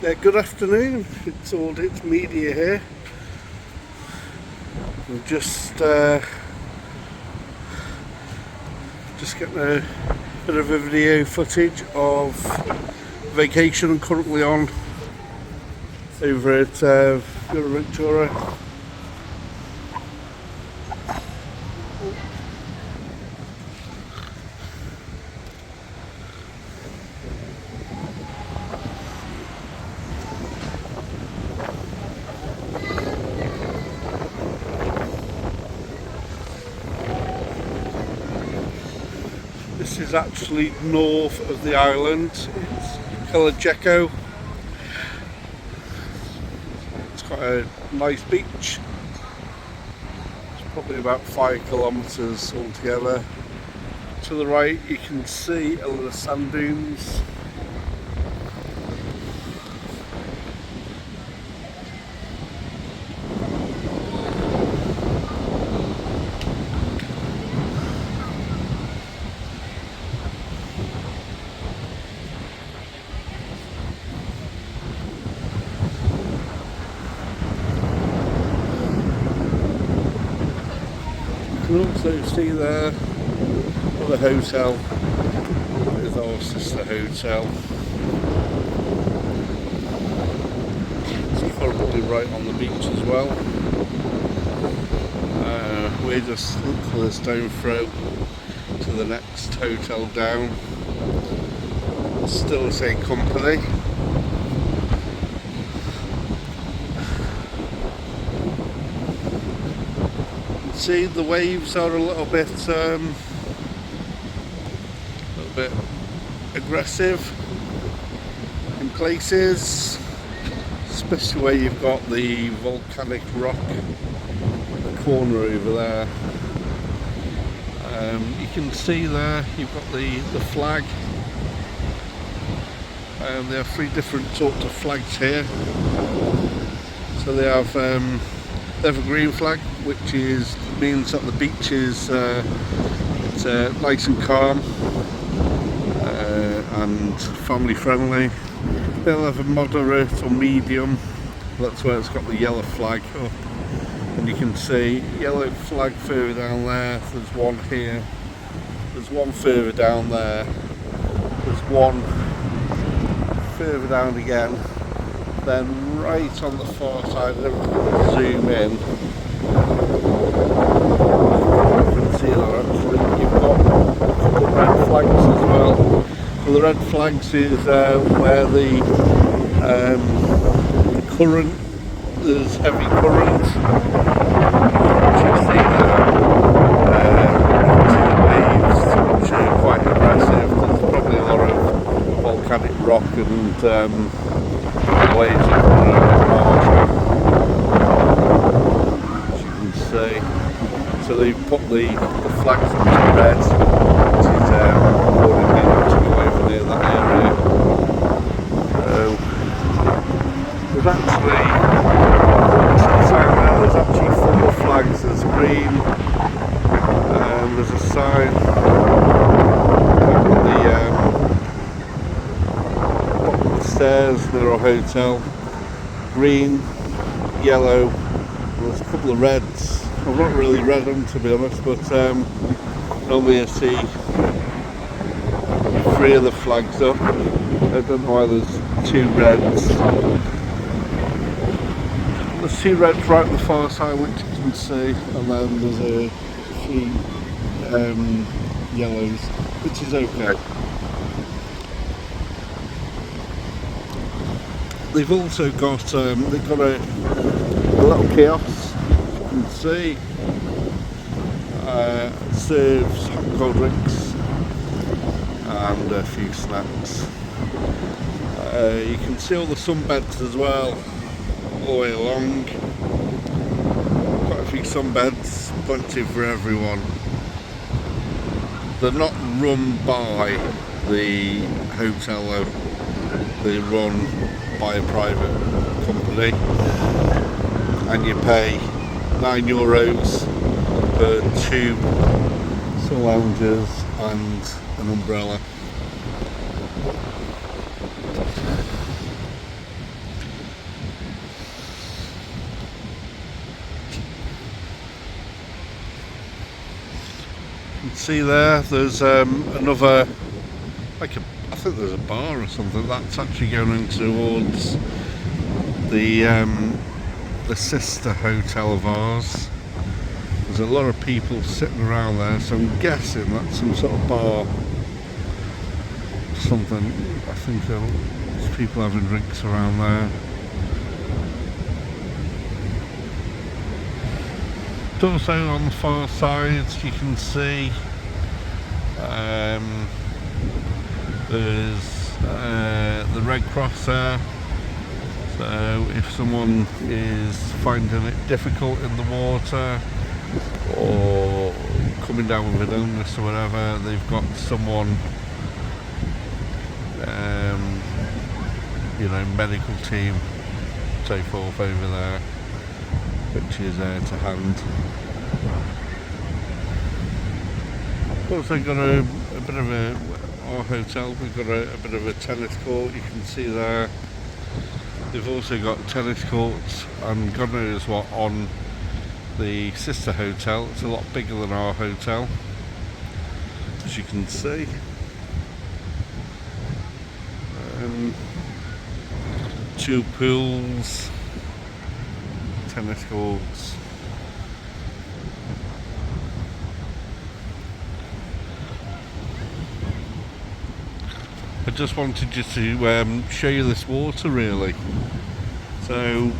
Good afternoon, it's AuditsMedia here. I'm just getting a bit of a video footage of vacation I'm currently on over at Fuerteventura. This is actually north of the island. It's It's quite a nice beach. It's probably about 5 kilometres altogether. To the right you can see a lot of sand dunes. You can also see there the hotel. There's our sister hotel. It's currently right on the beach as well. We're just for the stone throw to the next hotel down. Still the same company. See, the waves are a little bit aggressive in places, especially where you've got the volcanic rock in the corner over there. You can see there you've got the flag. There are 3 different sorts of flags here. So they have evergreen flag, which means that the beach is it's nice and calm and family friendly. They'll have a moderate or medium. That's where it's got the yellow flag up, and you can see yellow flag further down there. There's one here. There's one further down there. There's one further down again. Then right on the far side, zoom in. You can see there actually you've got a couple of red flags as well. So the red flags is where the current, there's heavy current. You can see the waves, which are quite aggressive. There's probably a lot of volcanic rock and waves are coming out as you can see. So they've put the flags into red, which is warning people to go over near that area. So there's actually 4 flags. There's green, there's a sign on the stairs near our hotel. Green, yellow, there's a couple of reds. I've not really read them, to be honest, but normally I see 3 of the flags up. I don't know why there's 2 reds. There's 2 reds right on the far side, which you can see, and then there's a few yellows, which is okay. They've also got a little kiosk, you can see. Serves hot cold drinks and a few snacks. You can see all the sunbeds as well, all the way along. Quite a few sunbeds, plenty for everyone. They're not run by the hotel though, they're run by a private company, and you pay €9 per 2 sun lounges and an umbrella. See there, there's another, I think there's a bar or something that's actually going in towards the sister hotel of ours. There's a lot of people sitting around there, so I'm guessing that's some sort of bar. Something. I think there's people having drinks around there. Also on the far sides you can see there's the Red Cross there. So if someone is finding it difficult in the water or coming down with an illness or whatever, they've got someone, medical team, so forth over there, which is to hand. Also got a bit of our hotel, we've got a bit of a tennis court, you can see there. They've also got tennis courts and God knows what on the sister hotel. It's a lot bigger than our hotel, as you can see. Two pools, tennis courts. I just wanted just to show you this water really. So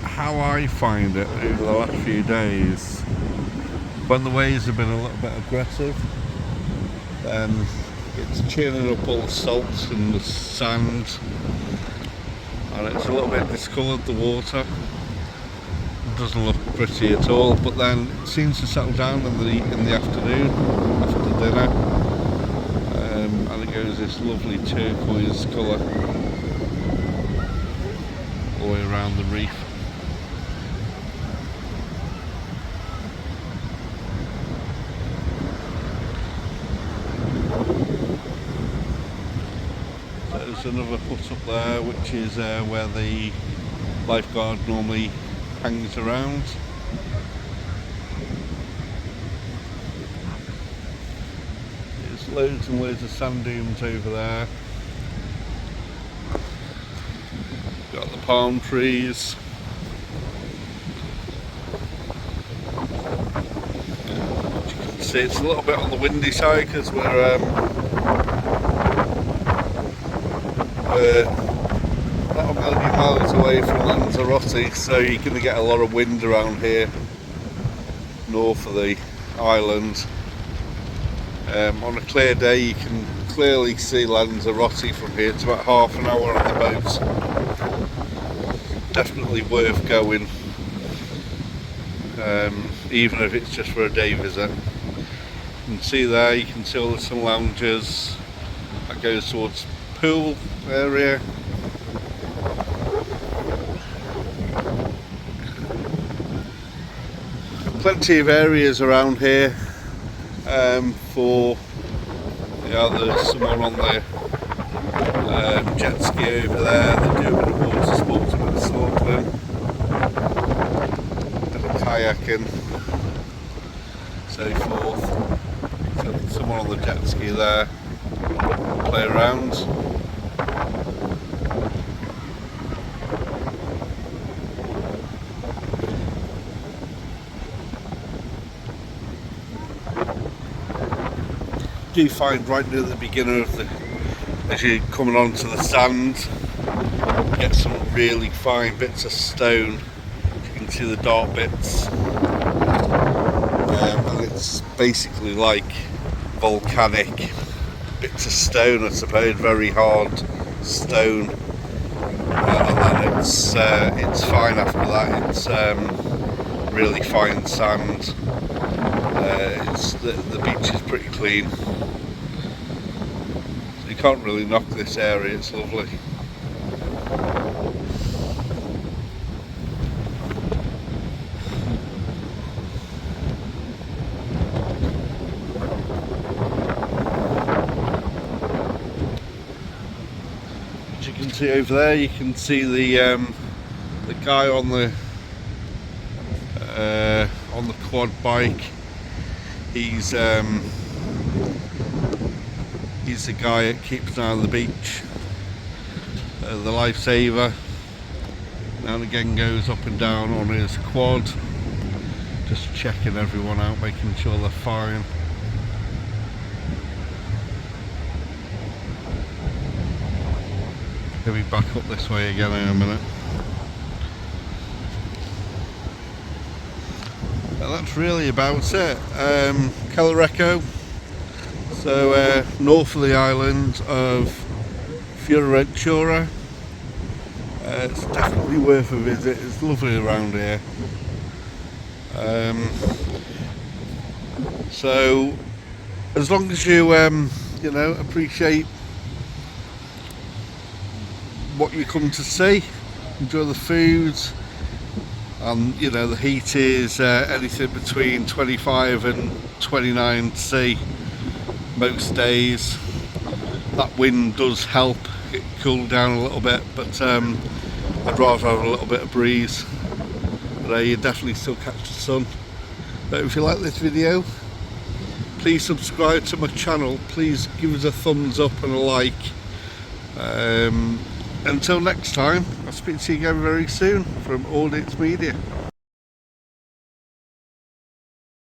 how I find it over the last few days, when the waves have been a little bit aggressive, then it's churning up all the salt and the sand, and it's a little bit discoloured, the water. It doesn't look pretty at all, but then it seems to settle down in the afternoon, after dinner, and it goes this lovely turquoise colour all the way around the reef. There's another hut up there, which is where the lifeguard normally hangs around. There's loads and loads of sand dunes over there. Got the palm trees. As you can see, it's a little bit on the windy side because we're not a million miles away from Lanzarote, so you're going to get a lot of wind around here north of the island. On a clear day you can clearly see Lanzarote from here. It's about half an hour on the boat. Definitely worth going, even if it's just for a day visit. You can see there, you can see all the sun lounges that goes towards pool area. Plenty of areas around here for, there's someone on the jet ski over there. They do a bit of water sports, a bit of snorkeling, a bit of kayaking, so forth. So there's someone on the jet ski there, play around. Do you find right near the beginning of as you're coming onto the sand, you get some really fine bits of stone. You can see the dark bits, and it's basically like volcanic bits of stone, I suppose, very hard stone, and then it's fine after that. It's really fine sand. The beach is pretty clean. You can't really knock this area, it's lovely. As you can see over there, you can see the guy on the quad bike. He's He's the guy that keeps an eye on the beach, the lifesaver. Now and again goes up and down on his quad, just checking everyone out, making sure they're fine. He'll be back up this way again in a minute. And that's really about it. Calareco, so north of the island of Fuerteventura. It's definitely worth a visit. It's lovely around here. So as long as you you know, appreciate what you come to see, enjoy the foods, and you know, the heat is anything between 25 and 29 C most days. That wind does help it cool down a little bit, but I'd rather have a little bit of breeze. But you definitely still catch the sun. But if you like this video, please subscribe to my channel. Please give us a thumbs up and a like. Until next time, I'll speak to you again very soon from AuditsMedia.